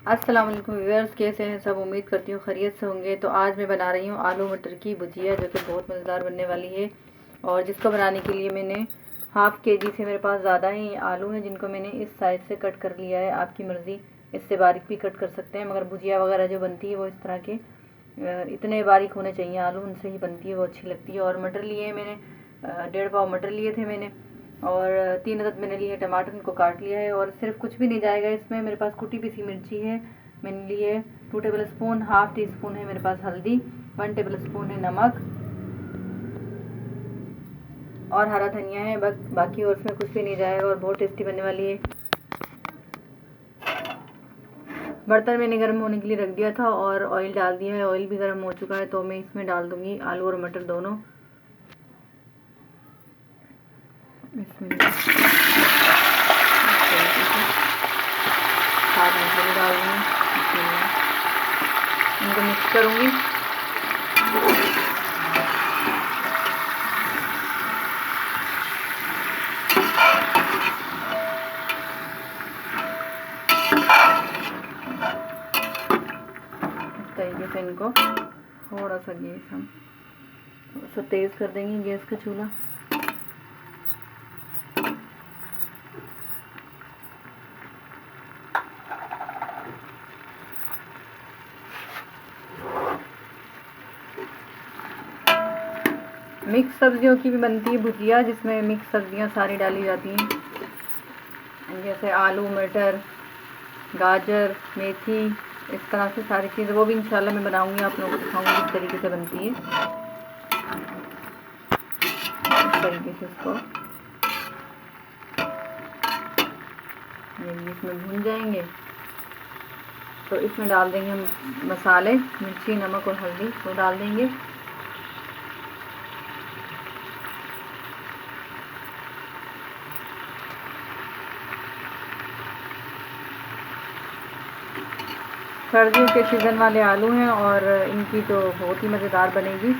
अस्सलाम वालेकुम व्यूअर्स, कैसे हैं सब। उम्मीद करती हूँ खैरियत से होंगे। तो आज मैं बना रही हूँ आलू मटर की भुजिया, जो कि बहुत मज़ेदार बनने वाली है। और जिसको बनाने के लिए मैंने हाफ़ केजी से मेरे पास ज़्यादा ही आलू हैं, जिनको मैंने इस साइज़ से कट कर लिया है। आपकी मर्ज़ी, इससे बारीक भी कट कर सकते हैं, मगर भुजिया वगैरह जो बनती है वो इस तरह के इतने बारीक होने चाहिए आलू, उनसे ही बनती है, वो अच्छी लगती है। और मटर लिए मैंने 1.5 पाव मटर लिए थे मैंने, और 3 अदद मैंने लिए टमाटर, उनको काट लिया है। और सिर्फ कुछ भी नहीं जाएगा इसमें, मेरे पास कुटी पिसी मिर्ची है मैंने ली है 2 table spoon, half tea spoon है मेरे पास हल्दी, 1 टेबल स्पून है नमक, और हरा धनिया है बस। बाकी और इसमें कुछ भी नहीं जाएगा और बहुत टेस्टी बनने वाली है। बर्तन मैंने गर्म होने के लिए रख दिया था और ऑयल डाल दिया है। ऑयल भी गर्म हो चुका है, तो मैं इसमें डाल दूंगी आलू और मटर दोनों। इसमें स्वाद मसाले डाल दूँगी, इनको मिक्स करूँगी। इस तरीके से इनको थोड़ा सा गैस हम थोड़ा सा तेज़ कर देंगे, गैस का चूल्हा। मिक्स सब्जियों की भी बनती है भुजिया, जिसमें मिक्स सब्जियां सारी डाली जाती हैं, जैसे आलू, मटर, गाजर, मेथी, इस तरह से सारी चीज़ें। वो भी इंशाल्लाह मैं बनाऊंगी, आप लोगों को दिखाऊंगी किस तरीके से बनती है। इस तरीके से इसको ये इसमें भून जाएंगे, तो इसमें डाल देंगे हम मसाले, मिर्ची, नमक और हल्दी, वो डाल देंगे। सर्दियों के सीज़न वाले आलू हैं और इनकी तो बहुत ही मज़ेदार बनेगी।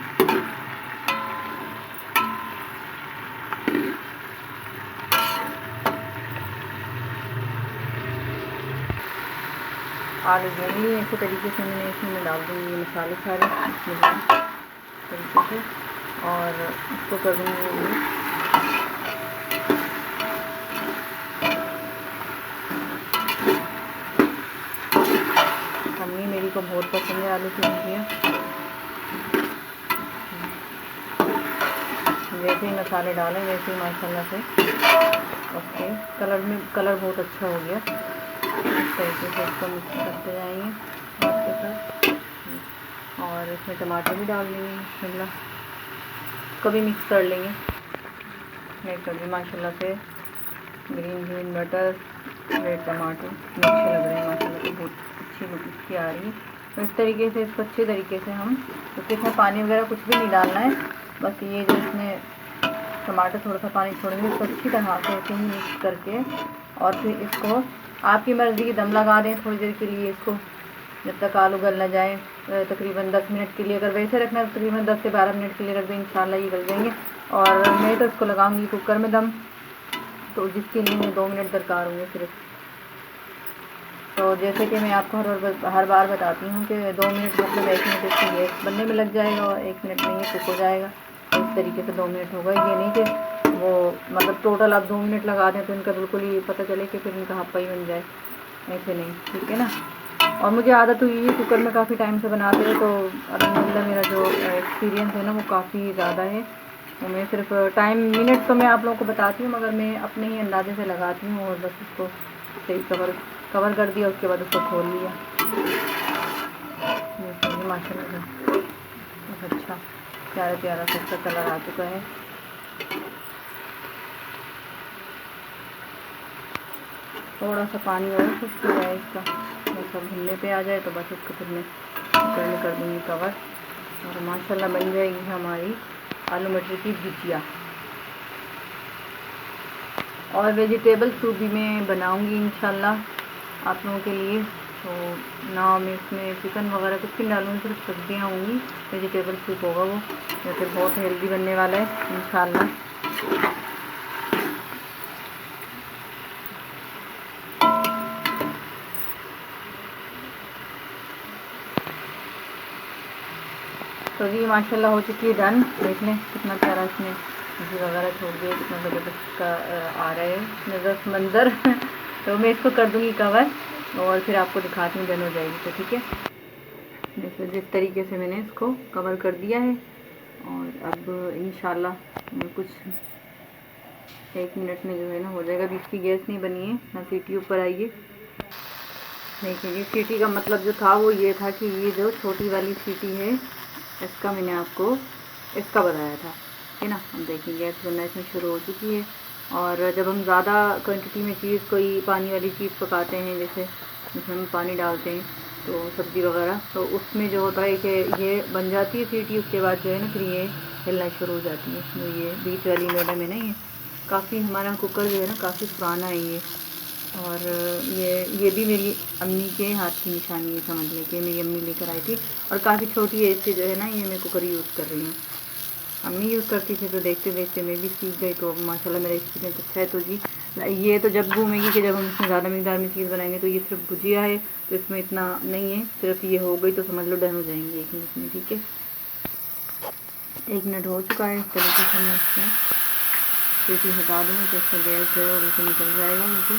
आलू भून लिए इसी तरीके से मैंने, इसमें डाल दूँगी मसाले सारे तरीके से, और इसको कर दूँगी। मम्मी मेरी को बहुत पसंद है आलू की भुजिया। जैसे ही मसाले डालें वैसे ही माशाल्लाह से ओके, कलर बहुत अच्छा हो गया। इस तरीके से इसको मिक्स करते जाएंगे आपके साथ, और इसमें टमाटर भी डाल देंगे बिस्मिल्लाह, इसको भी मिक्स कर लेंगे। रेड कर दी माशाल्लाह से, ग्रीन मटर, रेड टमाटर अच्छे लग रहे हैं माशाल्लाह से, बहुत अच्छी लुक इसकी आ रही है। तो इस तरीके से इसको अच्छे तरीके से हम, क्योंकि इसमें पानी वगैरह कुछ भी नहीं डालना है, बस ये जो इसमें टमाटर थोड़ा सा पानी छोड़ेंगे, इसको अच्छी तरह से ऐसे ही मिक्स करके, और फिर इसको आपकी मर्ज़ी की दम लगा दें थोड़ी देर के लिए, इसको जब तक आलू गल ना जाए, तकरीबन 10 मिनट के लिए। अगर वैसे रखना है तकरीबन 10 से 12 मिनट के लिए रख दें, इंशाल्लाह ये गल जाएंगे। और मैं तो इसको लगाऊंगी कुकर में दम, तो जिसके लिए मुझे 2 मिनट दरकार होंगे सिर्फ। तो जैसे कि मैं आपको हर बार बताती हूँ कि 2 मिनट मतलब 1 मिनट इसकी गैस बनने में लग जाएगा और 1 मिनट में ये कुक हो जाएगा। तो इस तरीके से 2 मिनट होगा, ये नहीं कि वो मतलब टोटल आप 2 मिनट लगा दें तो इनका बिल्कुल ही पता चले कि फिर इनका हप्पा ही बन जाए, ऐसे नहीं, ठीक है ना। और मुझे आदत हुई है कुकर में काफ़ी टाइम से बनाते रहे, तो अल्हम्दुलिल्लाह मेरा जो एक्सपीरियंस है ना वो काफ़ी ज़्यादा है। तो मैं सिर्फ टाइम मिनट तो मैं आप लोगों को बताती हूँ, मगर मैं अपने ही अंदाजे से लगाती हूँ, और बस इसको सही कवर कर दिया, उसके बाद उसको खोल लिया। माशाल्लाह बहुत अच्छा प्यारा सा इसका कलर आ चुका है। थोड़ा सा पानी और खुश्क हो जाए इसका, सब भुनने पे आ जाए, तो बस इसको फिर मैं कुकर में कर दूँगी कवर, और माशाल्लाह बन जाएगी हमारी आलू मटर की भुजिया। और वेजिटेबल सूप भी मैं बनाऊँगी इंशाल्लाह आप लोगों के लिए। तो ना मैं इसमें चिकन वगैरह कुछ भी डालूँगी, सिर्फ सब्जियाँ होंगी, वेजिटेबल सूप होगा वो, जैसे बहुत हेल्दी बनने वाला है इंशाल्लाह। तो जी माशाल्लाह हो चुकी है डन। देख लें कितना प्यारा इसने घी वगैरह छोड़ दिया, कितना ज़बरदस्त का आ रहा है नज़र मंज़र। तो मैं इसको कर दूँगी कवर और फिर आपको दिखाती हूँ डन हो जाएगी तो, ठीक है। जैसे जिस तरीके से मैंने इसको कवर कर दिया है, और अब इंशाल्लाह कुछ 1 मिनट में जो है ना हो जाएगा। अभी इसकी गैस नहीं बनी है ना, सीटी ऊपर आई है। देखिए ये सीटी का मतलब जो था वो ये था कि ये जो छोटी वाली सीटी है इसका मैंने आपको इसका बताया था, है ना। हम देखिए गैस बनना इसमें शुरू हो चुकी है। और जब हम ज़्यादा क्वांटिटी में चीज़ कोई पानी वाली चीज़ पकाते हैं, जैसे जिसमें हम पानी डालते हैं तो सब्ज़ी वगैरह, तो उसमें जो होता है कि ये बन जाती है सीटी, उसके बाद जो है ना फिर ये हिलना शुरू हो जाती है। जो ये बीच वाली मैडम है ना, ये काफ़ी हमारा कुकर जो है ना काफ़ी पुराना है ये। और ये भी मेरी अम्मी के हाथ की निशानी है, समझ लें कि मेरी अम्मी लेकर आई थी। और काफ़ी छोटी एज से जो है ना ये मैं कुकर यूज़ कर रही हूँ। अम्मी यूज़ करती थी तो देखते देखते मैं भी सीख गई, तो माशाल्लाह मेरा एक्सपीरियंस अच्छा है। तो जी ये तो जब घूमेगी कि जब हम इसमें ज़्यादा मकदार में चीज़ बनाएंगे। तो ये सिर्फ भुजिया है तो इसमें इतना नहीं है, सिर्फ ये हो गई तो समझ लो डन हो जाएंगी 1 मिनट में, ठीक है। 1 मिनट हो चुका है। इस तरीके से मैं इसको सीटी हटा दूँगी तो इसका गैस जो है वो बिल्कुल निकल जाएगा बिल्कुल।